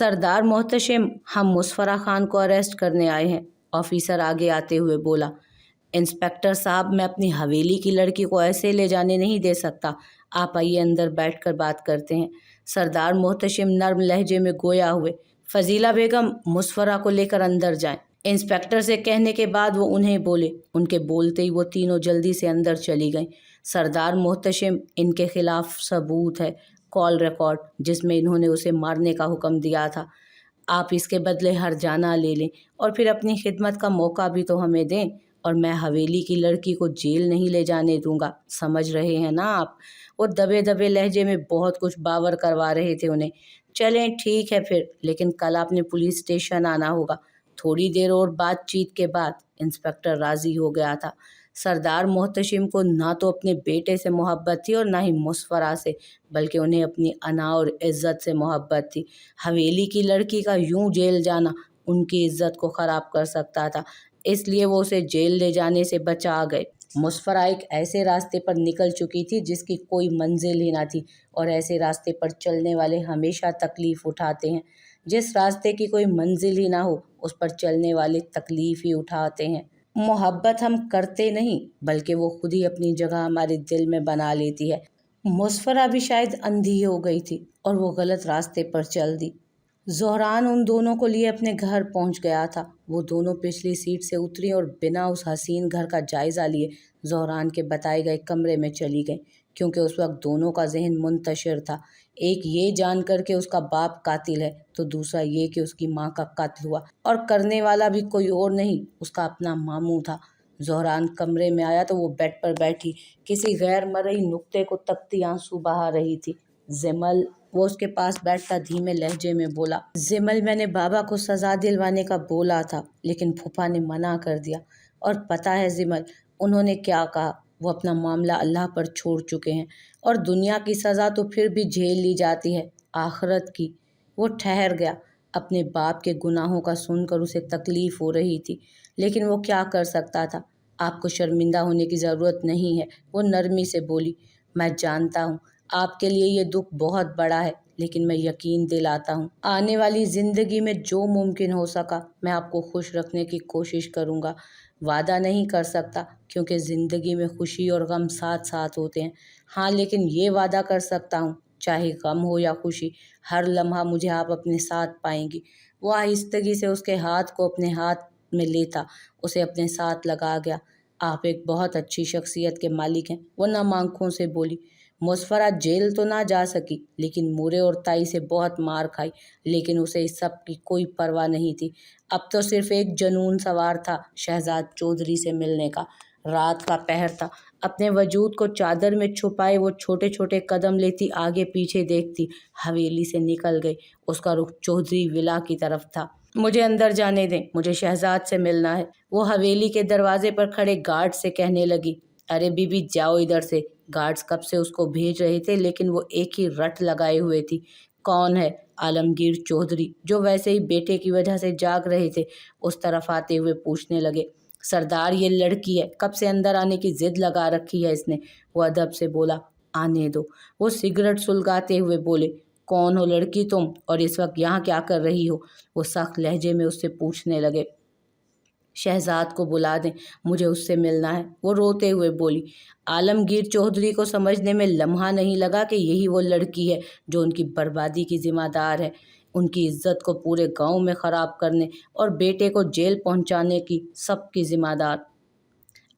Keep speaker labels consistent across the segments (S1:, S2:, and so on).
S1: सरदार मोहतशिम, हम मुस्फरा खान को अरेस्ट करने आए हैं, ऑफिसर आगे आते हुए बोला। इंस्पेक्टर साहब, मैं अपनी हवेली की लड़की को ऐसे ले जाने नहीं दे सकता। आप आइए, अंदर बैठकर बात करते हैं। सरदार मोहतशिम नर्म लहजे में गोया हुए। फजीला बेगम, मुस्फरा को लेकर अंदर जाएं। इंस्पेक्टर से कहने के बाद वो उन्हें बोले। उनके बोलते ही वो तीनों जल्दी से अंदर चली गईं। सरदार मोहतशिम, इनके खिलाफ सबूत है, कॉल रिकॉर्ड जिसमें इन्होंने उसे मारने का हुक्म दिया था। आप इसके बदले हरजाना ले लें और फिर अपनी खिदमत का मौका भी तो हमें दें। और मैं हवेली की लड़की को जेल नहीं ले जाने दूंगा, समझ रहे हैं ना आप? वो दबे दबे लहजे में बहुत कुछ बावर करवा रहे थे उन्हें। चलें ठीक है फिर, लेकिन कल आपने पुलिस स्टेशन आना होगा। थोड़ी देर और बातचीत के बाद इंस्पेक्टर राजी हो गया था। सरदार मोहतशिम को ना तो अपने बेटे से मोहब्बत थी और ना ही मुस्फरा से, बल्कि उन्हें अपनी अना और इज्जत से मोहब्बत थी। हवेली की लड़की का यूं जेल जाना उनकी इज्जत को ख़राब कर सकता था, इसलिए वो उसे जेल ले जाने से बचा गए। मुस्फरा एक ऐसे रास्ते पर निकल चुकी थी जिसकी कोई मंजिल ही ना थी, और ऐसे रास्ते पर चलने वाले हमेशा तकलीफ़ उठाते हैं। जिस रास्ते की कोई मंजिल ही ना हो, उस पर चलने वाले तकलीफ़ ही उठाते हैं। मोहब्बत हम करते नहीं, बल्कि वो खुद ही अपनी जगह हमारे दिल में बना लेती है। मुस्फरा भी शायद अंधी हो गई थी और वो गलत रास्ते पर चल दी। ज़ोहरान उन दोनों को लिए अपने घर पहुंच गया था। वो दोनों पिछली सीट से उतरी और बिना उस हसीन घर का जायज़ा लिए ज़ोहरान के बताए गए कमरे में चली गई, क्योंकि उस वक्त दोनों का जहन मुंतशिर था। एक ये जानकर कि उसका बाप कातिल है, तो दूसरा ये कि उसकी माँ का कत्ल हुआ, और करने वाला भी कोई और नहीं, उसका अपना मामू था। ज़ोहरान कमरे में आया तो वो बेड पर बैठी किसी गैर मरई नुक्ते को तकती आंसू बहा रही थी। जिमल, वो उसके पास बैठता धीमे लहजे में बोला। जिमल, मैंने बाबा को सज़ा दिलवाने का बोला था, लेकिन फूफा ने मना कर दिया। और पता है जिमल, उन्होंने क्या कहा? वो अपना मामला अल्लाह पर छोड़ चुके हैं, और दुनिया की सज़ा तो फिर भी झेल ली जाती है, आखिरत की। वो ठहर गया। अपने बाप के गुनाहों का सुनकर उसे तकलीफ़ हो रही थी, लेकिन वो क्या कर सकता था? आपको शर्मिंदा होने की ज़रूरत नहीं है, वो नरमी से बोली। मैं जानता हूँ आपके लिए ये दुख बहुत बड़ा है, लेकिन मैं यकीन दिलाता हूँ आने वाली ज़िंदगी में जो मुमकिन हो सका मैं आपको खुश रखने की कोशिश करूँगा। वादा नहीं कर सकता, क्योंकि ज़िंदगी में खुशी और गम साथ साथ होते हैं। हाँ, लेकिन ये वादा कर सकता हूँ, चाहे गम हो या खुशी, हर लम्हा मुझे आप अपने साथ पाएंगी। वो आहिस्तगी से उसके हाथ को अपने हाथ में लेता उसे अपने साथ लगा गया। आप एक बहुत अच्छी शख्सियत के मालिक हैं, वो नम आंखों से बोली। मुस्फरा जेल तो ना जा सकी, लेकिन मूरे और ताई से बहुत मार खाई, लेकिन उसे इस सब की कोई परवाह नहीं थी। अब तो सिर्फ एक जुनून सवार था, शहजाद चौधरी से मिलने का। रात का पहर था। अपने वजूद को चादर में छुपाए वो छोटे छोटे कदम लेती आगे पीछे देखती हवेली से निकल गई। उसका रुख चौधरी विला की तरफ था। मुझे अंदर जाने दें, मुझे शहजाद से मिलना है, वो हवेली के दरवाजे पर खड़े गार्ड से कहने लगी। अरे बीबी, जाओ इधर से। गार्ड्स कब से उसको भेज रहे थे, लेकिन वो एक ही रट लगाए हुए थी। कौन है? आलमगीर चौधरी, जो वैसे ही बेटे की वजह से जाग रहे थे, उस तरफ आते हुए पूछने लगे। सरदार, ये लड़की है, कब से अंदर आने की जिद लगा रखी है इसने। वो अदब से बोला। आने दो। वो सिगरेट सुलगाते हुए बोले। कौन हो लड़की तुम, और इस वक्त यहाँ क्या कर रही हो? वो सख्त लहजे में उससे पूछने लगे। शहजाद को बुला दें, मुझे उससे मिलना है, वो रोते हुए बोली। आलमगीर चौधरी को समझने में लम्हा नहीं लगा कि यही वो लड़की है जो उनकी बर्बादी की जिम्मेदार है, उनकी इज्जत को पूरे गांव में ख़राब करने और बेटे को जेल पहुंचाने की सबकी जिम्मेदार।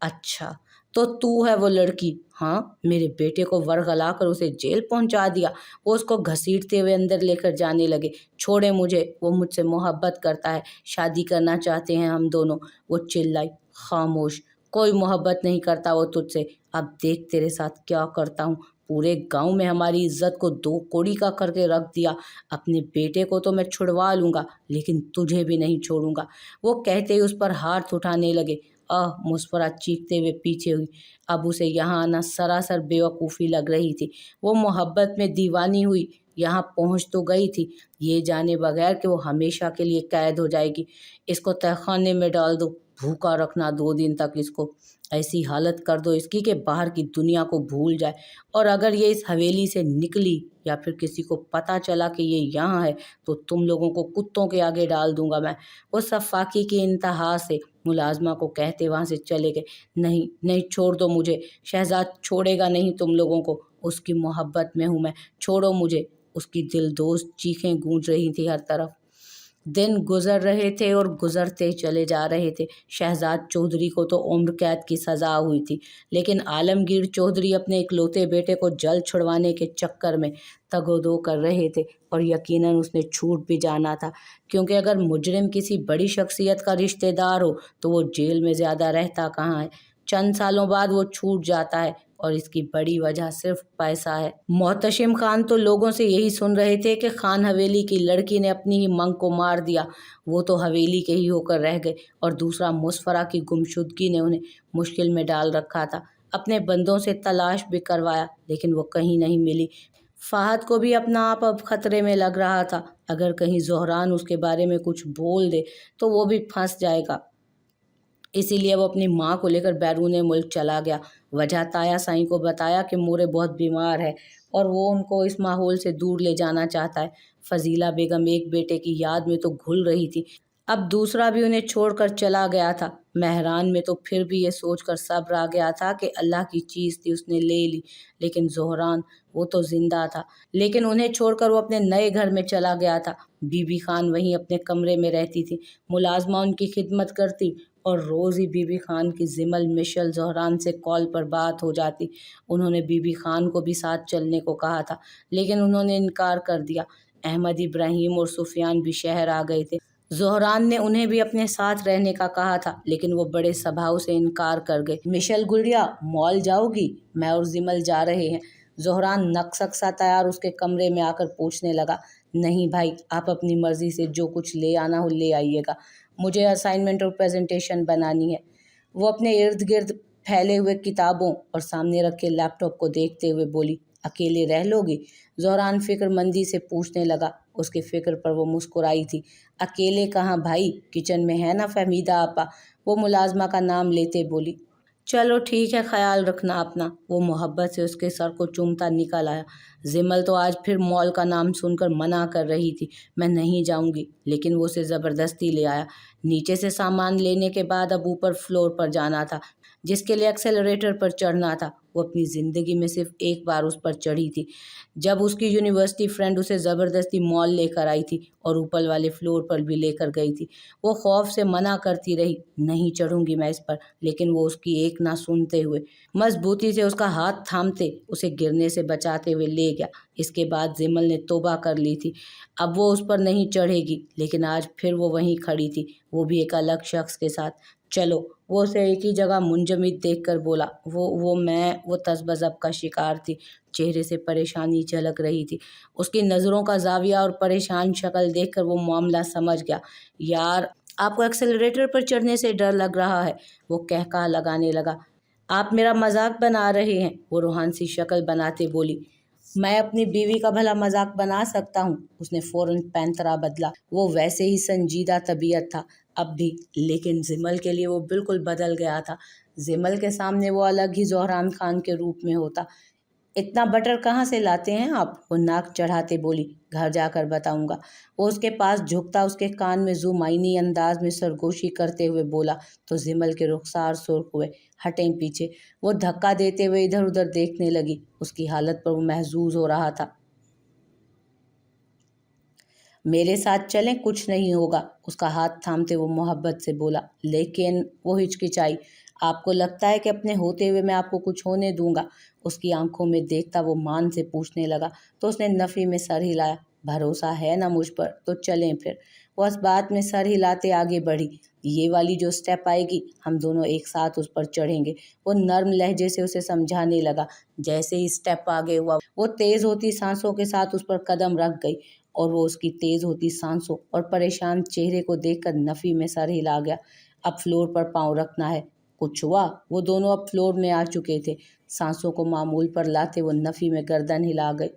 S1: अच्छा, तो तू है वो लड़की? हाँ, मेरे बेटे को वर्गला कर उसे जेल पहुंचा दिया। वो उसको घसीटते हुए अंदर लेकर जाने लगे। छोड़े मुझे, वो मुझसे मोहब्बत करता है, शादी करना चाहते हैं हम दोनों। वो चिल्लाई। खामोश, कोई मोहब्बत नहीं करता वो तुझसे। अब देख तेरे साथ क्या करता हूँ। पूरे गांव में हमारी इज्जत को दो कोड़ी का करके रख दिया। अपने बेटे को तो मैं छुड़वा लूँगा, लेकिन तुझे भी नहीं छोड़ूंगा। वो कहते ही उस पर हाथ उठाने लगे। मुस्फरा चीखते हुए पीछे हुई। अब उसे यहाँ आना सरासर बेवकूफ़ी लग रही थी। वो मोहब्बत में दीवानी हुई, यहाँ पहुँच तो गई थी, ये जाने बगैर कि वो हमेशा के लिए कैद हो जाएगी। इसको तहखाने में डाल दो, भूखा रखना 2 दिन तक इसको। ایسی حالت کر دو اس کی کہ باہر کی دنیا کو بھول جائے، اور اگر یہ اس حویلی سے نکلی یا پھر کسی کو پتہ چلا کہ یہ یہاں ہے تو تم لوگوں کو کتوں کے آگے ڈال دوں گا میں۔ وہ سفاکی کی انتہا سے ملازمہ کو کہتے وہاں سے چلے گئے۔ نہیں نہیں، چھوڑ دو مجھے، شہزاد چھوڑے گا نہیں تم لوگوں کو، اس کی محبت میں ہوں میں، چھوڑو مجھے۔ اس کی دل دوست چیخیں گونج رہی تھی ہر طرف۔ دن گزر رہے تھے اور گزرتے چلے جا رہے تھے۔ شہزاد چودھری کو تو عمر قید کی سزا ہوئی تھی، لیکن عالمگیر چودھری اپنے اکلوتے بیٹے کو جلد چھڑوانے کے چکر میں تگ و دو کر رہے تھے، اور یقیناً اس نے چھوٹ بھی جانا تھا، کیونکہ اگر مجرم کسی بڑی شخصیت کا رشتہ دار ہو تو وہ جیل میں زیادہ رہتا کہاں ہے۔ چند سالوں بعد وہ چھوٹ جاتا ہے، اور اس کی بڑی وجہ صرف پیسہ ہے۔ محتشم خان تو لوگوں سے یہی سن رہے تھے کہ خان حویلی کی لڑکی نے اپنی ہی منگ کو مار دیا۔ وہ تو حویلی کے ہی ہو کر رہ گئے، اور دوسرا مسفرہ کی گمشدگی نے انہیں مشکل میں ڈال رکھا تھا۔ اپنے بندوں سے تلاش بھی کروایا، لیکن وہ کہیں نہیں ملی۔ فہد کو بھی اپنا آپ اب خطرے میں لگ رہا تھا، اگر کہیں زہران اس کے بارے میں کچھ بول دے تو وہ بھی پھنس جائے گا۔ اسی لیے وہ اپنی ماں کو لے کر بیرون ملک چلا گیا۔ وجہ تایا سائیں کو بتایا کہ مورے بہت بیمار ہے اور وہ ان کو اس ماحول سے دور لے جانا چاہتا ہے۔ فضیلہ بیگم ایک بیٹے کی یاد میں تو گھل رہی تھی، اب دوسرا بھی انہیں چھوڑ کر چلا گیا تھا۔ مہران میں تو پھر بھی یہ سوچ کر صبر آ گیا تھا کہ اللہ کی چیز تھی، اس نے لے لی، لیکن زہران وہ تو زندہ تھا، لیکن انہیں چھوڑ کر وہ اپنے نئے گھر میں چلا گیا تھا۔ بی بی خان وہیں اپنے کمرے میں رہتی تھی، ملازمہ ان کی خدمت کرتی، اور روز ہی بی بی خان کی زمل مشل زہران سے کال پر بات ہو جاتی۔ انہوں نے بی بی خان کو بھی ساتھ چلنے کو کہا تھا، لیکن انہوں نے انکار کر دیا۔ احمد ابراہیم اور سفیان بھی شہر آ گئے تھے۔ زہران نے انہیں بھی اپنے ساتھ رہنے کا کہا تھا، لیکن وہ بڑے سبھاؤ سے انکار کر گئے۔ مشل گڑیا مال جاؤ گی؟ میں اور زمل جا رہے ہیں۔ زہران نقشق سا تیار اس کے کمرے میں آ کر پوچھنے لگا۔ نہیں بھائی، آپ اپنی مرضی سے جو کچھ لے آنا ہو لے آئیے گا، مجھے اسائنمنٹ اور پریزنٹیشن بنانی ہے۔ وہ اپنے ارد گرد پھیلے ہوئے کتابوں اور سامنے رکھے لیپ ٹاپ کو دیکھتے ہوئے بولی۔ اکیلے رہ لو گی؟ زہران فکر مندی سے پوچھنے لگا۔ اس کے فکر پر وہ مسکرائی تھی۔ اکیلے کہاں بھائی، کچن میں ہے نا فہمیدہ آپا، وہ ملازمہ کا نام لیتے بولی۔ چلو ٹھیک ہے، خیال رکھنا اپنا۔ وہ محبت سے اس کے سر کو چومتا نکل آیا۔ زمل تو آج پھر مال کا نام سن کر منع کر رہی تھی، میں نہیں جاؤں گی، لیکن وہ اسے زبردستی لے آیا۔ نیچے سے سامان لینے کے بعد اب اوپر فلور پر جانا تھا، جس کے لیے ایکسیلریٹر پر چڑھنا تھا۔ وہ اپنی زندگی میں صرف ایک بار اس پر چڑھی تھی، جب اس کی یونیورسٹی فرینڈ اسے زبردستی مال لے کر آئی تھی اور اوپر والے فلور پر بھی لے کر گئی تھی۔ وہ خوف سے منع کرتی رہی، نہیں چڑھوں گی میں اس پر، لیکن وہ اس کی ایک نہ سنتے ہوئے مضبوطی سے اس کا ہاتھ تھامتے اسے گرنے سے بچاتے ہوئے لے گیا۔ اس کے بعد زمل نے توبہ کر لی تھی، اب وہ اس پر نہیں چڑھے گی، لیکن آج پھر وہ وہیں کھڑی تھی، وہ بھی ایک الگ شخص کے ساتھ۔ چلو، وہ اسے ایک ہی جگہ منجمد دیکھ کر بولا۔ وہ تذبذب کا شکار تھی، چہرے سے پریشانی جھلک رہی تھی۔ اس کی نظروں کا زاویہ اور پریشان شکل دیکھ کر وہ معاملہ سمجھ گیا۔ یار، آپ کو ایکسیلریٹر پر چڑھنے سے ڈر لگ رہا ہے؟ وہ کہکہا لگانے لگا۔ آپ میرا مذاق بنا رہے ہیں؟ وہ روحان سی شکل بناتے بولی۔ میں اپنی بیوی کا بھلا مذاق بنا سکتا ہوں؟ اس نے فوراً پینترا بدلا۔ وہ ویسے ہی سنجیدہ طبیعت تھا اب بھی، لیکن زمل کے لیے وہ بالکل بدل گیا تھا۔ زمل کے سامنے وہ الگ ہی زہران خان کے روپ میں ہوتا۔ اتنا بٹر کہاں سے لاتے ہیں آپ؟ وہ ناک چڑھاتے بولی۔ گھر جا کر بتاؤں گا۔ وہ اس کے پاس جھکتا اس کے کان میں ذومعنی انداز میں سرگوشی کرتے ہوئے بولا تو زمل کے رخسار سرخ ہوئے۔ ہٹیں پیچھے۔ وہ دھکا دیتے ہوئے ادھر ادھر دیکھنے لگی۔ اس کی حالت پر وہ محظوظ ہو رہا تھا۔ میرے ساتھ چلیں، کچھ نہیں ہوگا، اس کا ہاتھ تھامتے وہ محبت سے بولا۔ لیکن وہ ہچکچائی۔ آپ کو لگتا ہے کہ اپنے ہوتے ہوئے میں آپ کو کچھ ہونے دوں گا؟ اس کی آنکھوں میں دیکھتا وہ مان سے پوچھنے لگا تو اس نے نفی میں سر ہلایا۔ بھروسہ ہے نا مجھ پر؟ تو چلیں پھر۔ وہ اس بات میں سر ہلاتے آگے بڑھی۔ یہ والی جو سٹیپ آئے گی ہم دونوں ایک ساتھ اس پر چڑھیں گے۔ وہ نرم لہجے سے اسے سمجھانے لگا۔ جیسے ہی سٹیپ آگے ہوا وہ تیز ہوتی سانسوں کے ساتھ اس پر قدم رکھ گئی، اور وہ اس کی تیز ہوتی سانسوں اور پریشان چہرے کو دیکھ کر نفی میں سر ہلا گیا۔ اب فلور پر پاؤں رکھنا ہے۔ کچھ ہوا؟ وہ دونوں اب فلور میں آ چکے تھے۔ سانسوں کو معمول پر لاتے وہ نفی میں گردن ہلا گئے۔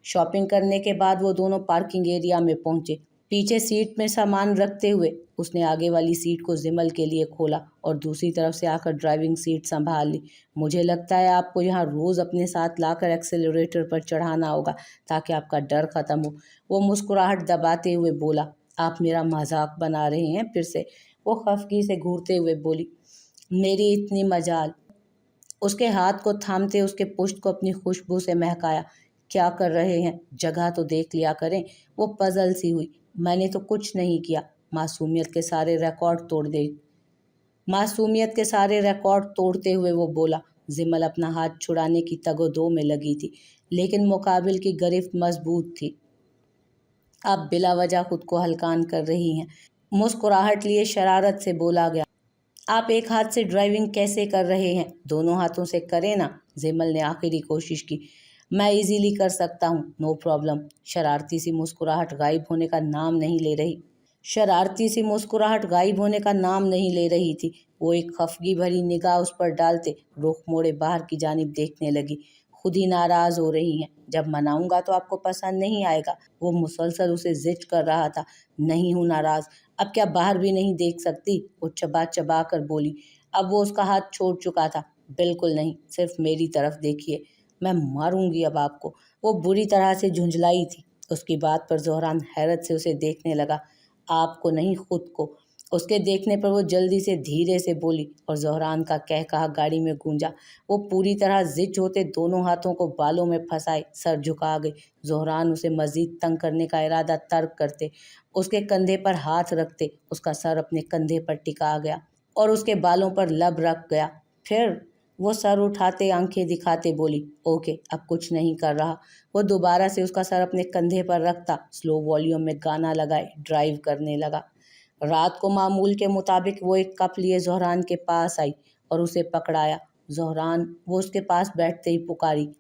S1: شاپنگ کرنے کے بعد وہ دونوں پارکنگ ایریا میں پہنچے۔ पीछे सीट में सामान रखते हुए उसने आगे वाली सीट को जिमल के लिए खोला और दूसरी तरफ से आकर ड्राइविंग सीट संभाल ली। मुझे लगता है आपको यहाँ रोज़ अपने साथ लाकर एक्सेलरेटर पर चढ़ाना होगा ताकि आपका डर ख़त्म हो। वो मुस्कुराहट दबाते हुए बोला। आप मेरा मजाक बना रहे हैं फिर से? वो खफगी से घूरते हुए बोली। मेरी इतनी मजाल। उसके हाथ को थामते उसके पुष्ट को अपनी खुशबू से महकाया। क्या कर रहे हैं? जगह तो देख लिया करें। वो पजल सी हुई। मैंने तो कुछ नहीं किया। मासूमियत के सारे रिकॉर्ड तोड़ते हुए वो बोला। जिमल अपना हाथ छुड़ाने की तगोदो में लगी थी, लेकिन मुकाबिल की गिरफ्त मजबूत थी। आप बिला वजह खुद को हल्कान कर रही हैं। मुस्कुराहट लिए शरारत से बोला गया। आप एक हाथ से ड्राइविंग कैसे कर रहे हैं? दोनों हाथों से करें ना। जिमल ने आखिरी कोशिश की। मैं इजीली कर सकता हूँ, नो प्रॉब्लम। शरारती सी मुस्कुराहट गायब होने का नाम नहीं ले रही थी। वो एक खफगी भरी निगाह उस पर डालते रुख मोड़े बाहर की जानिब देखने लगी। खुद ही नाराज हो रही हैं। जब मनाऊंगा तो आपको पसंद नहीं आएगा। वो मुसलसल उसे जिद कर रहा था। नहीं हूँ नाराज। अब क्या बाहर भी नहीं देख सकती? वो चबा चबा कर बोली। अब वो उसका हाथ छोड़ चुका था। बिल्कुल नहीं, सिर्फ मेरी तरफ देखिए। मैं मारूंगी अब आपको। वो बुरी तरह से झुंझलाई थी। उसकी बात पर ज़ोहरान हैरत से उसे देखने लगा। आपको नहीं, खुद को। उसके देखने पर वो जल्दी से धीरे से बोली और ज़ोहरान का कहकहा गाड़ी में गूंजा। वो पूरी तरह जिद्द होते दोनों हाथों को बालों में फंसाए सर झुका गई। ज़ोहरान उसे मज़ीद तंग करने का इरादा तर्क करते उसके कंधे पर हाथ रखते उसका सर अपने कंधे पर टिका गया और उसके बालों पर लब रख गया। फिर वो सर उठाते आंखें दिखाते बोली, ओके अब कुछ नहीं कर रहा। वो दोबारा से उसका सर अपने कंधे पर रखता स्लो वॉल्यूम में गाना लगाए ड्राइव करने लगा। रात को मामूल के मुताबिक वो एक कप लिए ज़ोहरान के पास आई और उसे पकड़ाया। ज़ोहरान, वो उसके पास बैठते ही पुकारी।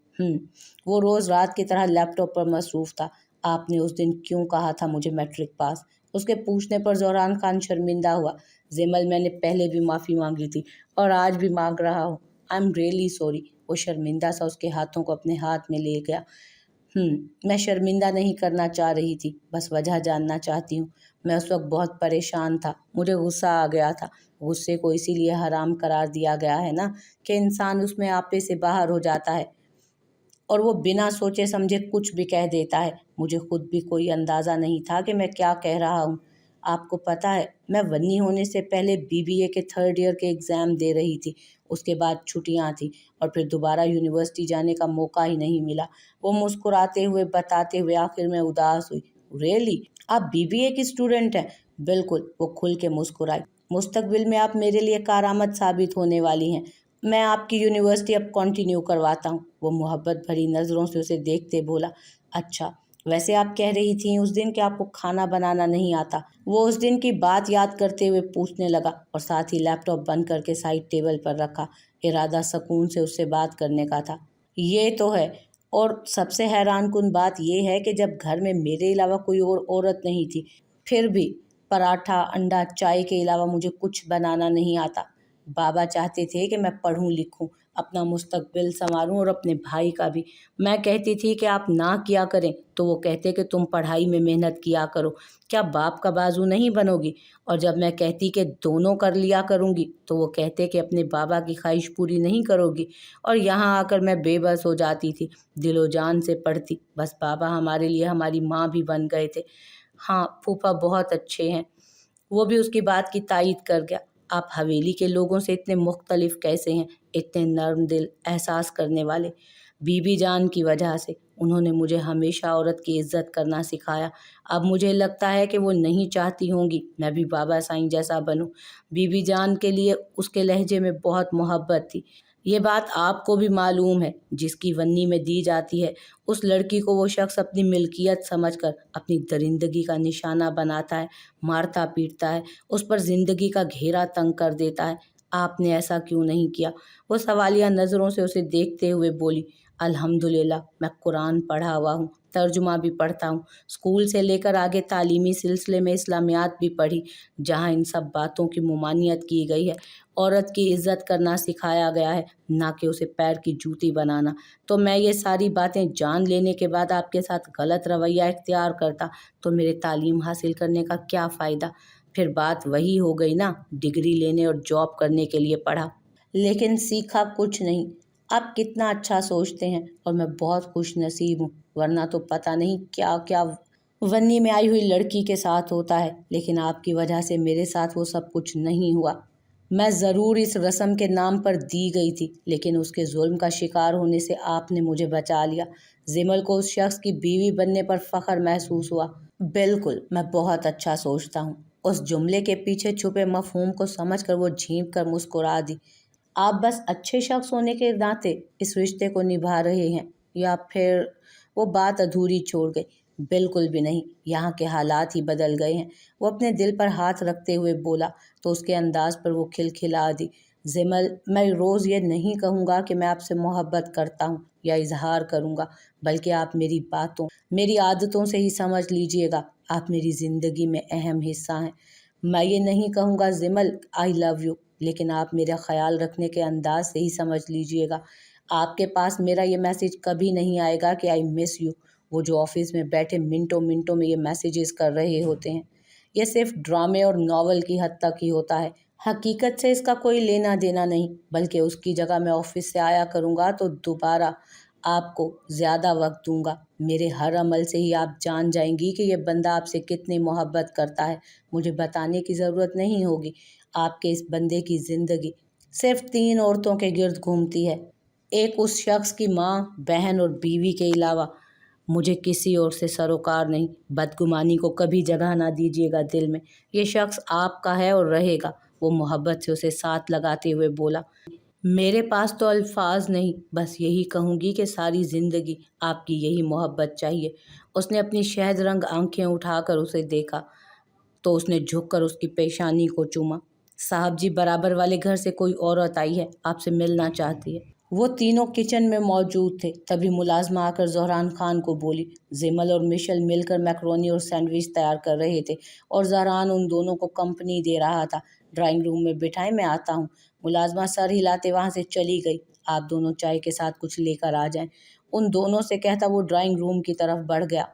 S1: वो रोज़ रात की तरह लैपटॉप पर मसरूफ़ था। आपने उस दिन क्यों कहा था मुझे मैट्रिक पास? उसके पूछने पर ज़ोहरान खान शर्मिंदा हुआ। जिमल, मैंने पहले भी माफ़ी मांगी थी और आज भी मांग रहा हूँ। I am really sorry. वो शर्मिंदा सा उसके हाथों को अपने हाथ में ले गया। मैं शर्मिंदा नहीं करना चाह रही थी, बस वजह जानना चाहती हूँ। मैं उस वक्त बहुत परेशान था, मुझे गुस्सा आ गया था। गुस्से को इसीलिए हराम करार दिया गया है ना कि इंसान उसमें आपे से बाहर हो जाता है और वो बिना सोचे समझे कुछ भी कह देता है। मुझे खुद भी कोई अंदाज़ा नहीं था कि मैं क्या कह रहा हूँ। आपको पता है, मैं वन्नी होने से पहले बीबीए के थर्ड ईयर के एग्ज़ाम दे रही थी। उसके बाद छुट्टियाँ थी और फिर दोबारा यूनिवर्सिटी जाने का मौका ही नहीं मिला। वो मुस्कुराते हुए बताते हुए आखिर में उदास हुई। रियली? आप बीबीए की स्टूडेंट हैं? बिल्कुल। वो खुल के मुस्कुराई। मुस्तकबिल में आप मेरे लिए कारामद साबित होने वाली हैं। मैं आपकी यूनिवर्सिटी अब कंटिन्यू करवाता हूँ। वो मोहब्बत भरी नज़रों से उसे देखते बोला। अच्छा, वैसे आप कह रही थीं उस दिन कि आपको खाना बनाना नहीं आता। वो उस दिन की बात याद करते हुए पूछने लगा और साथ ही लैपटॉप बंद करके साइड टेबल पर रखा। इरादा सुकून से उससे बात करने का था। ये तो है, और सबसे हैरानकुन बात यह है कि जब घर में मेरे अलावा कोई और औरत नहीं थी, फिर भी पराठा, अंडा, चाय के अलावा मुझे कुछ बनाना नहीं आता। बाबा चाहते थे कि मैं पढ़ूं लिखूं, अपना मुस्तकबिल संवारूं और अपने भाई का भी। मैं कहती थी कि आप ना किया करें तो वो कहते कि तुम पढ़ाई में मेहनत किया करो, क्या बाप का बाजू नहीं बनोगी? और जब मैं कहती कि दोनों कर लिया करूँगी तो वो कहते कि अपने बाबा की ख्वाहिश पूरी नहीं करोगी। और यहाँ आकर मैं बेबस हो जाती थी, दिलो जान से पढ़ती। बस बाबा हमारे लिए हमारी माँ भी बन गए थे। हाँ, फूफा बहुत अच्छे हैं। वो भी उसकी बात की तायीद कर गया। आप हवेली के लोगों से इतने मुख्तलिफ कैसे हैं, इतने नर्म दिल, एहसास करने वाले? बीबी जान की वजह से। उन्होंने मुझे हमेशा औरत की इज्जत करना सिखाया। अब मुझे लगता है कि वो नहीं चाहती होंगी मैं भी बाबा साईं जैसा बनूं। बीबी जान के लिए उसके लहजे में बहुत मोहब्बत थी। ये बात आपको भी मालूम है। जिसकी वन्नी में दी जाती है, उस लड़की को वो शख्स अपनी मिल्कियत समझकर अपनी दरिंदगी का निशाना बनाता है, मारता पीटता है, उस पर ज़िंदगी का घेरा तंग कर देता है। आपने ऐसा क्यों नहीं किया? वो सवालिया नज़रों से उसे देखते हुए बोली। अल्हम्दुलिल्लाह, मैं कुरान पढ़ा हुआ हूँ, तर्जुमा भी पढ़ता हूँ। स्कूल से लेकर आगे तालीमी सिलसिले में इस्लामियात भी पढ़ी, जहाँ इन सब बातों की ममानियत की गई है। औरत की इज़्ज़त करना सिखाया गया है, ना कि उसे पैर की जूती बनाना। तो मैं ये सारी बातें जान लेने के बाद आपके साथ गलत रवैया इख्तियार करता तो मेरे तालीम हासिल करने का क्या फ़ायदा? फिर बात वही हो गई ना, डिग्री लेने और जॉब करने के लिए पढ़ा, लेकिन सीखा कुछ नहीं। आप कितना अच्छा सोचते हैं और मैं बहुत खुश नसीब हूँ, वरना तो पता नहीं क्या क्या वन्नी में आई हुई लड़की के साथ होता है। लेकिन आपकी वजह से मेरे साथ वो सब कुछ नहीं हुआ। मैं ज़रूर इस रस्म के नाम पर दी गई थी, लेकिन उसके जुल्म का शिकार होने से आपने मुझे बचा लिया। जिमल को उस शख्स की बीवी बनने पर फ़ख्र महसूस हुआ। बिल्कुल, मैं बहुत अच्छा सोचता हूँ। उस जुमले के पीछे छुपे मफहूम को समझकर वो झींक कर मुस्कुरा दी। आप बस अच्छे शख्स होने के नाते इस रिश्ते को निभा रहे हैं, या फिर? वो बात अधूरी छोड़ गई। बिल्कुल भी नहीं, यहाँ के हालात ही बदल गए हैं। वो अपने दिल पर हाथ रखते हुए बोला तो उसके अंदाज पर वो खिलखिला दी। जिमल, मैं रोज़ ये नहीं कहूँगा कि मैं आपसे मोहब्बत करता हूँ या इजहार करूँगा, बल्कि आप मेरी बातों, मेरी आदतों से ही समझ लीजिएगा। आप मेरी ज़िंदगी में अहम हिस्सा हैं। मैं ये नहीं कहूँगा जिमल आई लव यू, लेकिन आप मेरा ख्याल रखने के अंदाज से ही समझ लीजिएगा। आपके पास मेरा ये मैसेज कभी नहीं आएगा कि आई मिस यू। वो जो ऑफिस में बैठे मिनटों मिनटों में ये मैसेजेस कर रहे होते हैं, ये सिर्फ ड्रामे और नॉवल की हद तक ही होता है। हकीकत से इसका कोई लेना देना नहीं, बल्कि उसकी जगह मैं ऑफिस से आया करूँगा तो दोबारा आपको ज़्यादा वक्त दूंगा। मेरे हर अमल से ही आप जान जाएंगी कि ये बंदा आपसे कितनी मोहब्बत करता है। मुझे बताने की ज़रूरत नहीं होगी। आपके इस बंदे की ज़िंदगी सिर्फ 3 औरतों के गिर्द घूमती है, एक उस शख्स की माँ, बहन और बीवी के अलावा। मुझे किसी और से सरोकार नहीं। बदगुमानी को कभी जगह ना दीजिएगा दिल में। ये शख्स आपका है और रहेगा। वो मोहब्बत से उसे साथ लगाते हुए बोला। मेरे पास तो अल्फाज नहीं, बस यही कहूँगी कि सारी ज़िंदगी आपकी यही मोहब्बत चाहिए। उसने अपनी शहद रंग आंखें उठाकर उसे देखा तो उसने झुककर उसकी पेशानी को चूमा। साहब जी, बराबर वाले घर से कोई औरत आई है, आपसे मिलना चाहती है। वो तीनों किचन में मौजूद थे। तभी मुलाजमा आकर ज़हरान खान को बोली। जिमल और मिशेल मिलकर मैकरोनी और सैंडविच तैयार कर रहे थे और ज़हरान उन दोनों को कंपनी दे रहा था। ड्राइंग रूम में बिठाए, मैं आता हूँ। मुलाजमा सर हिलाते वहाँ से चली गई। आप दोनों चाय के साथ कुछ लेकर आ जाएं, उन दोनों से कहता वो ड्राइंग रूम की तरफ बढ़ गया।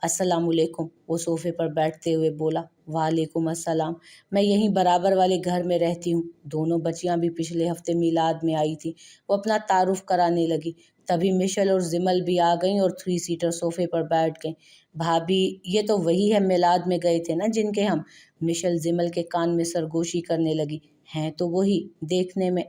S1: अस्सलामुअलैकुम, वो सोफे पर बैठते हुए बोला। वालेकुम अस्सलाम, मैं यहीं बराबर वाले घर में रहती हूँ। दोनों बच्चियां भी पिछले हफ्ते मिलाद में आई थी। वो अपना तारुफ कराने लगी। तभी मिशेल और जिमल भी आ गईं और 3 सीटर सोफे पर बैठ गईं। भाभी, ये तो वही है मिलाद में गए थे ना जिनके हम? मिशेल जिमल के कान में सरगोशी करने लगी। हैं तो वही, देखने में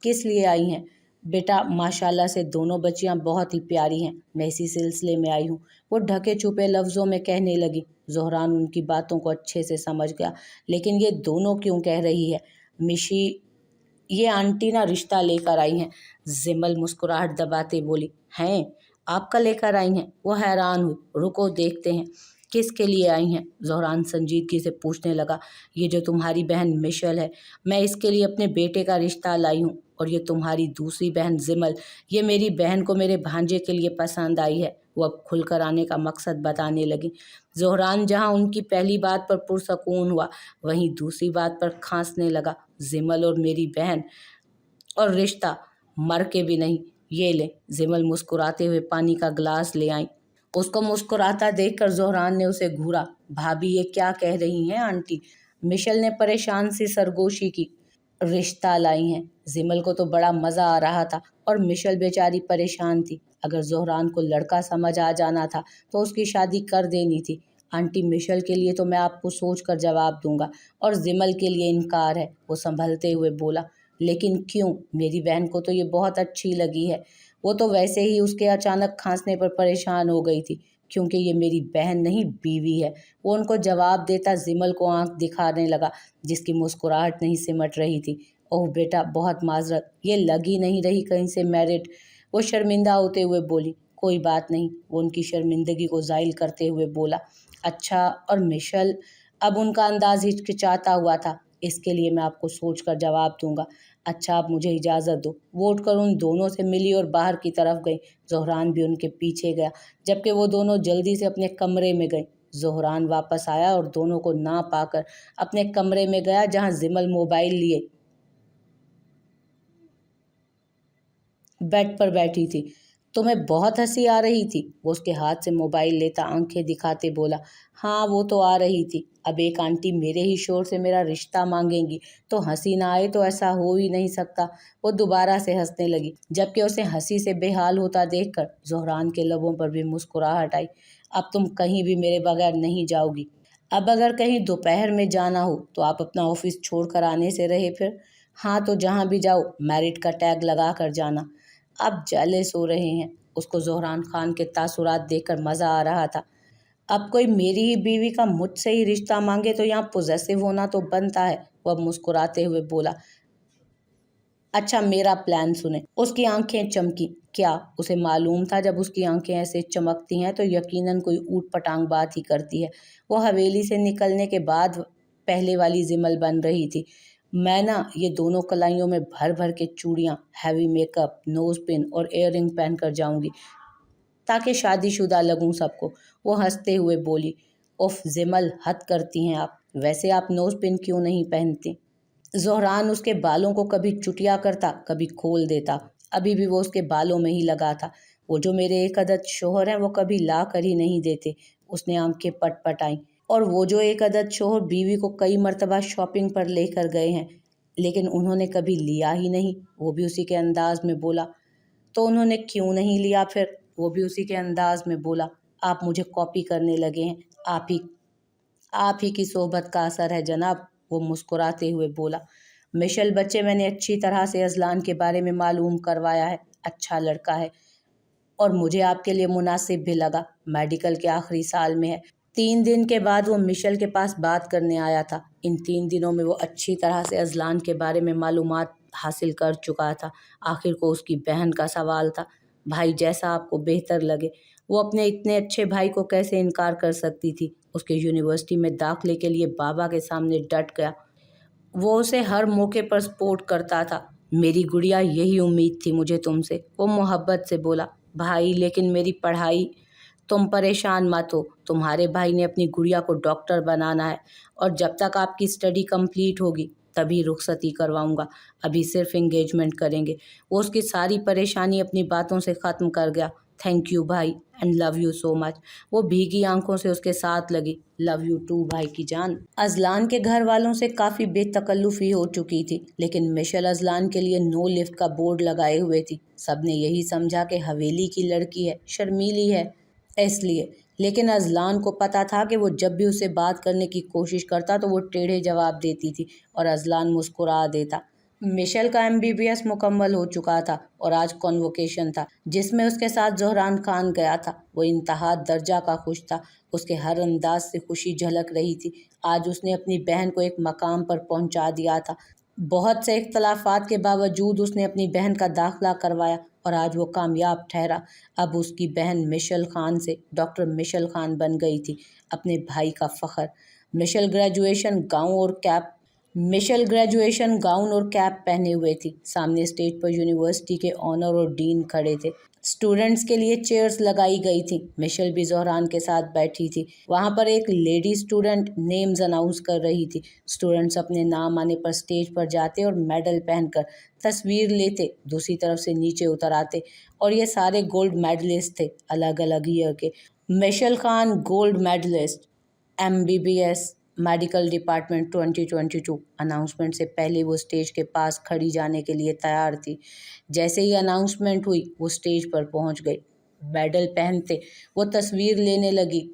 S1: किस लिए आई हैं? बेटा, माशाल्लाह से दोनों बच्चियां बहुत ही प्यारी हैं, मैं इसी सिलसिले में आई हूँ। वो ढके छुपे लफ्ज़ों में कहने लगी। ज़ोहरान उनकी बातों को अच्छे से समझ गया। लेकिन ये दोनों क्यों कह रही है? मिशी, ये आंटी ना रिश्ता लेकर आई हैं। जिमल मुस्कुराहट दबाते बोली। हैं? आपका लेकर आई हैं? वो हैरान हुई। रुको देखते हैं किसके लिए आई हैं। ज़ोहरान संजीदगी से पूछने लगा। ये जो तुम्हारी बहन मिशेल है, मैं इसके लिए अपने बेटे का रिश्ता लाई हूँ। और ये तुम्हारी दूसरी बहन जिमल, ये मेरी बहन को मेरे भांजे के लिए पसंद आई है। वो अब खुलकर आने का मकसद बताने लगी। ज़ोहरान जहाँ उनकी पहली बात पर पुरसकून हुआ, वहीं दूसरी बात पर खांसने लगा। जिमल और मेरी बहन और रिश्ता, मर के भी नहीं। ये ले। जिमल मुस्कुराते हुए पानी का ग्लास ले आई। उसको मुस्कुराता देखकर ज़ोहरान ने उसे घूरा। भाभी, ये क्या कह रही हैं आंटी? मिशेल ने परेशान सी सरगोशी की। रिश्ता लाई हैं। जिमल को तो बड़ा मज़ा आ रहा था और मिशेल बेचारी परेशान थी। अगर ज़ोहरान को लड़का समझ आ जाना था तो उसकी शादी कर देनी थी। आंटी, मिशेल के लिए तो मैं आपको सोच कर जवाब दूंगा, और जिमल के लिए इनकार है, वो संभलते हुए बोला। लेकिन क्यों? मेरी बहन को तो ये बहुत अच्छी लगी है। वो तो वैसे ही उसके अचानक खांसने पर परेशान हो गई थी, क्योंकि ये मेरी बहन नहीं बीवी है। वो उनको जवाब देता जिमल को आंख दिखाने लगा, जिसकी मुस्कुराहट नहीं सिमट रही थी। ओह बेटा, बहुत माजरत, ये लग ही नहीं रही कहीं से मैरिड। वो शर्मिंदा होते हुए बोली। कोई बात नहीं, वो उनकी शर्मिंदगी को ज़ाहिर करते हुए बोला। अच्छा, और मिशेल? अब उनका अंदाज हिचकिचाता हुआ था। इसके लिए मैं आपको सोच कर जवाब दूंगा। अच्छा अब मुझे इजाज़त दो। वो उठकर उन दोनों से मिली और बाहर की तरफ गई। ज़ोहरान भी उनके पीछे गया, जबकि वो दोनों जल्दी से अपने कमरे में गई। ज़ोहरान वापस आया और दोनों को ना पाकर अपने कमरे में गया, जहाँ जिमल मोबाइल लिए बेड पर बैठी थी। तुम्हें बहुत हंसी आ रही थी? वो उसके हाथ से मोबाइल लेता आंखें दिखाते बोला। हाँ वो तो आ रही थी। अब एक आंटी मेरे ही शोर से मेरा रिश्ता मांगेंगी तो हंसी ना आए तो ऐसा हो ही नहीं सकता। वो दोबारा से हंसने लगी, जबकि उसे हंसी से बेहाल होता देखकर ज़ोहरान के लबों पर भी मुस्कुराहट आई। अब तुम कहीं भी मेरे बगैर नहीं जाओगी। अब अगर कहीं दोपहर में जाना हो तो आप अपना ऑफिस छोड़कर आने से रहे फिर। हाँ तो जहाँ भी जाओ मैरिड का टैग लगा कर जाना। अब जेलस हो रहे हैं। उसको ज़ोहरान खान के तासुरात देखकर मज़ा आ रहा था। अब कोई मेरी ही बीवी का मुझसे ही रिश्ता मांगे तो यहाँ पॉजेसिव होना तो बनता है। वह मुस्कुराते हुए बोला। अच्छा मेरा प्लान सुने। उसकी आंखें चमकी। क्या? उसे मालूम था जब उसकी आंखें ऐसे चमकती हैं तो यकीनन कोई ऊट पटांग बात ही करती है। वो हवेली से निकलने के बाद पहले वाली जिमल बन रही थी। मैं ना ये दोनों कलाइयों में भर भर के चूड़ियाँ, हैवी मेकअप, नोज पिन और इयररिंग पहन कर जाऊंगी ताकि शादीशुदा लगूं सबको। वो हंसते हुए बोली। उफ जिमल, हद करती हैं आप। वैसे आप नोज पिन क्यों नहीं पहनती? ज़ोहरान उसके बालों को कभी चुटिया करता, कभी खोल देता। अभी भी वो उसके बालों में ही लगा था। वो जो मेरे एक अदद शोहर हैं वो कभी ला कर ही नहीं देते। उसने आंखें पटपटाईं। और वो जो एक अदद शोहर बीवी को कई मर्तबा शॉपिंग पर लेकर गए हैं, लेकिन उन्होंने कभी लिया ही नहीं। वो भी उसी के अंदाज में बोला। तो उन्होंने क्यों नहीं लिया फिर? वो भी उसी के अंदाज में बोला। आप मुझे कॉपी करने लगे हैं। आप ही की सोहबत का असर है जनाब। वो मुस्कुराते हुए बोला। मिशेल बच्चे, मैंने अच्छी तरह से अजलान के बारे में मालूम करवाया है। अच्छा लड़का है और मुझे आपके लिए मुनासिब भी लगा। मेडिकल के आखिरी साल में है। 3 दिन के बाद वो मिशेल के पास बात करने आया था। इन 3 दिनों में वो अच्छी तरह से अजलान के बारे में मालूमात हासिल कर चुका था। आखिर को उसकी बहन का सवाल था। भाई जैसा आपको बेहतर लगे। वो अपने इतने अच्छे भाई को कैसे इनकार कर सकती थी? उसके यूनिवर्सिटी में दाखिले के लिए बाबा के सामने डट गया। वो उसे हर मौके पर सपोर्ट करता था। मेरी गुड़िया, यही उम्मीद थी मुझे तुमसे। वो मोहब्बत से बोला। भाई लेकिन मेरी पढ़ाई। तुम परेशान मत हो। तुम्हारे भाई ने अपनी गुड़िया को डॉक्टर बनाना है और जब तक आपकी स्टडी कंप्लीट होगी तभी रुखसती करवाऊंगा। अभी सिर्फ एंगेजमेंट करेंगे। वो उसकी सारी परेशानी अपनी बातों से ख़त्म कर गया। थैंक यू भाई and love you so much. वो भीगी आंखों से उसके साथ लगी। लव यू टू भाई की जान। अजलान के घर वालों से काफ़ी बेतकल्लुफ़ी हो चुकी थी, लेकिन मिशेल अजलान के लिए नो लिफ्ट का बोर्ड लगाए हुए थी। सबने यही समझा कि हवेली की लड़की है, शर्मीली है इसलिए। लेकिन अजलान को पता था कि वो जब भी उससे बात करने की कोशिश करता तो वो टेढ़े जवाब देती थी और अजलान मुस्कुरा देता। मिशेल का एमबीबीएस मुकम्मल हो चुका था और आज कॉन्वोकेशन था जिसमें उसके साथ ज़ोहरान खान गया था। वो इंतहा दर्जा का खुश था। उसके हर अंदाज से खुशी झलक रही थी। आज उसने अपनी बहन को एक मकाम पर पहुंचा दिया था। बहुत से इख्तलाफात के बावजूद उसने अपनी बहन का दाखिला करवाया और आज वो कामयाब ठहरा। अब उसकी बहन मिशेल खान से डॉक्टर मिशेल खान बन गई थी, अपने भाई का फ़ख्र। मिशेल ग्रेजुएशन गाउन और कैप मिशेल ग्रेजुएशन गाउन और कैप पहने हुए थी। सामने स्टेज पर यूनिवर्सिटी के ऑनर और डीन खड़े थे। स्टूडेंट्स के लिए चेयर्स लगाई गई थी। मिशेल भी ज़ोहरान के साथ बैठी थी। वहाँ पर एक लेडी स्टूडेंट नेम्स अनाउंस कर रही थी। स्टूडेंट्स अपने नाम आने पर स्टेज पर जाते और मेडल पहनकर तस्वीर लेते, दूसरी तरफ से नीचे उतर आते और ये सारे गोल्ड मेडलिस्ट थे, अलग अलग ईयर के। Michelle Khan gold medalist, MBBS medical department 2022। Announcement से पहले वो स्टेज के पास खड़ी जाने के लिए तैयार थी। जैसे ही अनाउंसमेंट हुई वो स्टेज पर पहुंच गई। मेडल पहनते वो तस्वीर लेने लगी।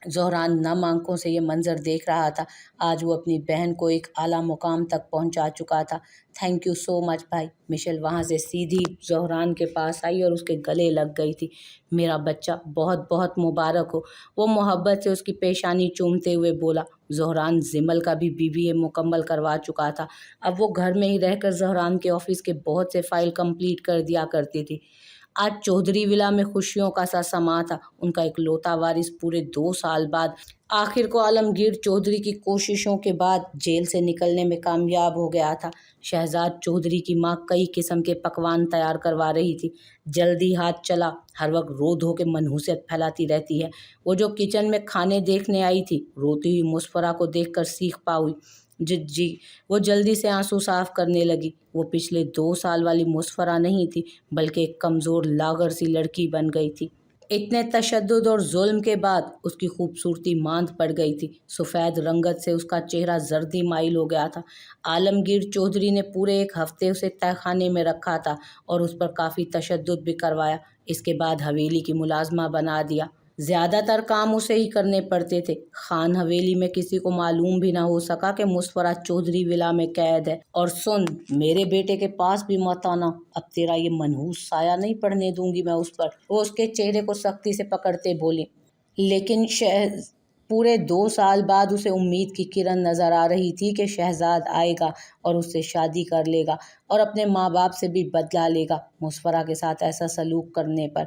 S1: ज़ोहरान नम आंखों से ये मंजर देख रहा था। आज वो अपनी बहन को एक आला मुकाम तक पहुंचा चुका था। थैंक यू सो मच भाई। मिशेल वहाँ से सीधी ज़ोहरान के पास आई और उसके गले लग गई थी। मेरा बच्चा, बहुत बहुत मुबारक हो। वो मोहब्बत से उसकी पेशानी चूमते हुए बोला। ज़ोहरान जिमल का भी बीबीए मुकम्मल करवा चुका था। अब वो घर में ही रहकर ज़ोहरान के ऑफिस के बहुत से फ़ाइल कंप्लीट कर दिया करती थी। آج چودھری ولا میں خوشیوں کا سا سما تھا۔ ان کا اکلوتا وارث پورے 2 سال بعد آخر کو عالمگیر چودھری کی کوششوں کے بعد جیل سے نکلنے میں کامیاب ہو گیا تھا۔ شہزاد چودھری کی ماں کئی قسم کے پکوان تیار کروا رہی تھی۔ جلدی ہاتھ چلا، ہر وقت رو دھو کے منحوسیت پھیلاتی رہتی ہے۔ وہ جو کچن میں کھانے دیکھنے آئی تھی، روتی ہوئی مسفرہ کو دیکھ کر سیخ پا ہوئی۔ جی وہ جلدی سے آنسو صاف کرنے لگی۔ وہ پچھلے 2 سال والی مسفرہ نہیں تھی، بلکہ ایک کمزور لاغر سی لڑکی بن گئی تھی۔ اتنے تشدد اور ظلم کے بعد اس کی خوبصورتی ماند پڑ گئی تھی۔ سفید رنگت سے اس کا چہرہ زردی مائل ہو گیا تھا۔ عالمگیر چودھری نے پورے 1 ہفتے اسے تہہ خانے میں رکھا تھا اور اس پر کافی تشدد بھی کروایا۔ اس کے بعد حویلی کی ملازمہ بنا دیا۔ زیادہ تر کام اسے ہی کرنے پڑتے تھے۔ خان حویلی میں کسی کو معلوم بھی نہ ہو سکا کہ مسفرہ چودھری ولا میں قید ہے۔ اور سن، میرے بیٹے کے پاس بھی مت آنا، اب تیرا یہ منحوس سایہ نہیں پڑنے دوں گی میں اس پر۔ وہ اس کے چہرے کو سختی سے پکڑتے بولی۔ لیکن پورے 2 سال بعد اسے امید کی کرن نظر آ رہی تھی کہ شہزاد آئے گا اور اس سے شادی کر لے گا اور اپنے ماں باپ سے بھی بدلہ لے گا مسفرہ کے ساتھ ایسا سلوک کرنے پر۔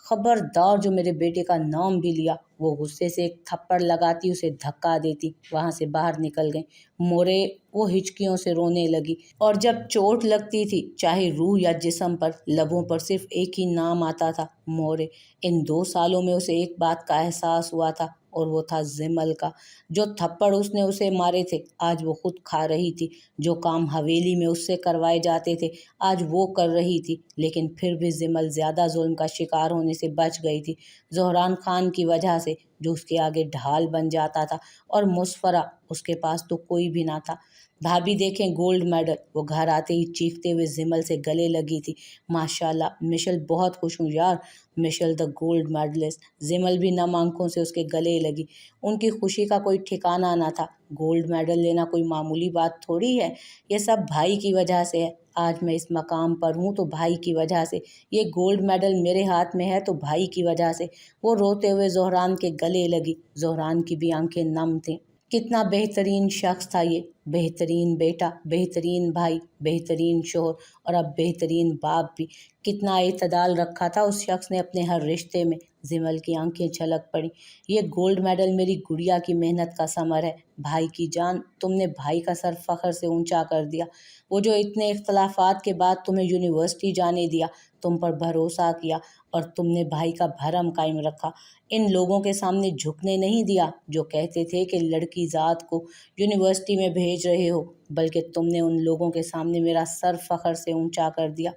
S1: خبردار جو میرے بیٹے کا نام بھی لیا۔ وہ غصے سے ایک تھپڑ لگاتی اسے دھکا دیتی وہاں سے باہر نکل گئیں۔ مورے وہ ہچکیوں سے رونے لگی، اور جب چوٹ لگتی تھی، چاہے روح یا جسم پر، لبوں پر صرف ایک ہی نام آتا تھا، مورے۔ ان 2 سالوں میں اسے ایک بات کا احساس ہوا تھا، اور وہ تھا زمل کا۔ جو تھپڑ اس نے اسے مارے تھے آج وہ خود کھا رہی تھی، جو کام حویلی میں اس سے کروائے جاتے تھے آج وہ کر رہی تھی، لیکن پھر بھی زمل زیادہ ظلم کا شکار ہونے سے بچ گئی تھی، زہران خان کی وجہ سے، جو اس کے آگے ڈھال بن جاتا تھا، اور مسفرہ، اس کے پاس تو کوئی بھی نہ تھا۔ بھابھی دیکھیں گولڈ میڈل۔ وہ گھر آتے ہی چیختے ہوئے زمل سے گلے لگی تھی۔ ماشاءاللہ مشل، بہت خوش ہوں یار، مشل دا گولڈ میڈلسٹ۔ زمل بھی نم آنکھوں سے اس کے گلے لگی۔ ان کی خوشی کا کوئی ٹھکانہ نہ تھا۔ گولڈ میڈل لینا کوئی معمولی بات تھوڑی ہے، یہ سب بھائی کی وجہ سے ہے۔ آج میں اس مقام پر ہوں تو بھائی کی وجہ سے، یہ گولڈ میڈل میرے ہاتھ میں ہے تو بھائی کی وجہ سے۔ وہ روتے ہوئے زہران کے گلے لگی۔ زہران کی بھی آنکھیں نم تھیں۔ کتنا بہترین شخص تھا یہ، بہترین بیٹا، بہترین بھائی، بہترین شوہر، اور اب بہترین باپ بھی۔ کتنا اعتدال رکھا تھا اس شخص نے اپنے ہر رشتے میں۔ زمل کی آنکھیں چھلک پڑیں۔ یہ گولڈ میڈل میری گڑیا کی محنت کا ثمر ہے۔ بھائی کی جان، تم نے بھائی کا سر فخر سے اونچا کر دیا۔ وہ جو اتنے اختلافات کے بعد تمہیں یونیورسٹی جانے دیا، تم پر بھروسہ کیا، اور تم نے بھائی کا بھرم قائم رکھا، ان لوگوں کے سامنے جھکنے نہیں دیا جو کہتے تھے کہ لڑکی ذات کو یونیورسٹی میں بھیج رہے ہو، بلکہ تم نے ان لوگوں کے سامنے میرا سر فخر سے اونچا کر دیا۔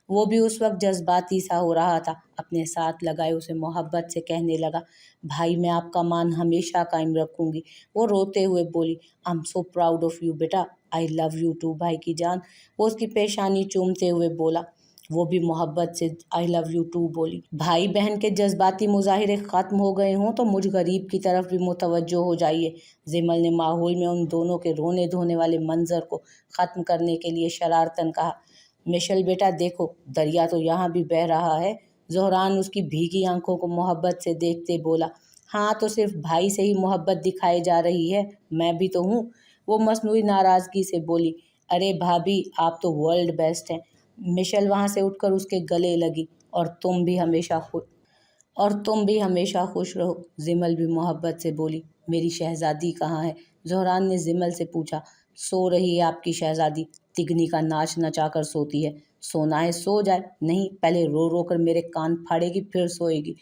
S1: وہ بھی اس وقت جذباتی سا ہو رہا تھا۔ اپنے ساتھ لگائے اسے محبت سے کہنے لگا، بھائی میں آپ کا مان ہمیشہ قائم رکھوں گی۔ وہ روتے ہوئے بولی، I'm so proud of you beta, I love you too بھائی کی جان۔ وہ اس کی پیشانی چومتے ہوئے بولا۔ وہ بھی محبت سے I love you too بولی۔ بھائی بہن کے جذباتی مظاہرے ختم ہو گئے ہوں تو مجھ غریب کی طرف بھی متوجہ ہو جائیے۔ زمل نے ماحول میں ان دونوں کے رونے دھونے والے منظر کو ختم کرنے کے لیے شرارتاً کہا۔ مشل بیٹا دیکھو، دریا تو یہاں بھی بہہ رہا ہے۔ زہران اس کی بھیگی آنکھوں کو محبت سے دیکھتے بولا۔ ہاں تو صرف بھائی سے ہی محبت دکھائی جا رہی ہے، میں بھی تو ہوں۔ وہ مصنوعی ناراضگی سے بولی۔ ارے بھابھی، آپ تو ورلڈ بیسٹ ہیں۔ مشل وہاں سے اٹھ کر اس کے گلے لگی۔ اور تم بھی ہمیشہ خوش رہو، زمل بھی محبت سے بولی۔ میری شہزادی کہاں ہے؟ زہران نے زمل سے پوچھا۔ سو رہی ہے آپ کی شہزادی، تگنی کا ناچ نچا کر سوتی ہے۔ سونا ہے سو جائے، نہیں پہلے رو رو کر میرے کان پھاڑے گی پھر سوئے گی۔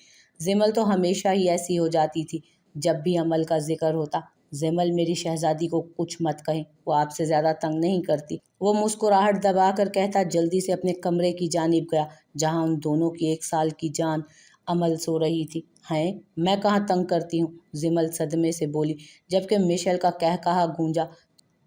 S1: زمل تو ہمیشہ ہی ایسی ہو جاتی تھی جب بھی عمل کا ذکر ہوتا۔ زمل میری شہزادی کو کچھ مت کہیں، وہ آپ سے زیادہ تنگ نہیں کرتی۔ وہ مسکراہٹ دبا کر کہتا جلدی سے اپنے کمرے کی جانب گیا جہاں ان دونوں کی 1 سال کی جان عمل سو رہی تھی۔ ہیں، میں کہاں تنگ کرتی ہوں؟ زمل صدمے سے بولی، جبکہ مشل کا قہقہا گونجا۔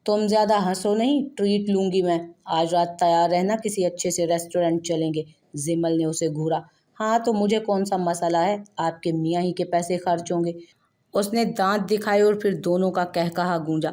S1: تم زیادہ ہنسو نہیں، ٹریٹ لوں گی میں۔ آج رات تیار رہنا، کسی اچھے سے ریسٹورنٹ چلیں گے۔ زمل نے اسے گھورا۔ ہاں تو مجھے کون سا مسئلہ ہے، آپ کے میاں ہی کے پیسے خرچ ہوں گے۔ اس نے دانت دکھائے اور پھر دونوں کا قہقہا گونجا۔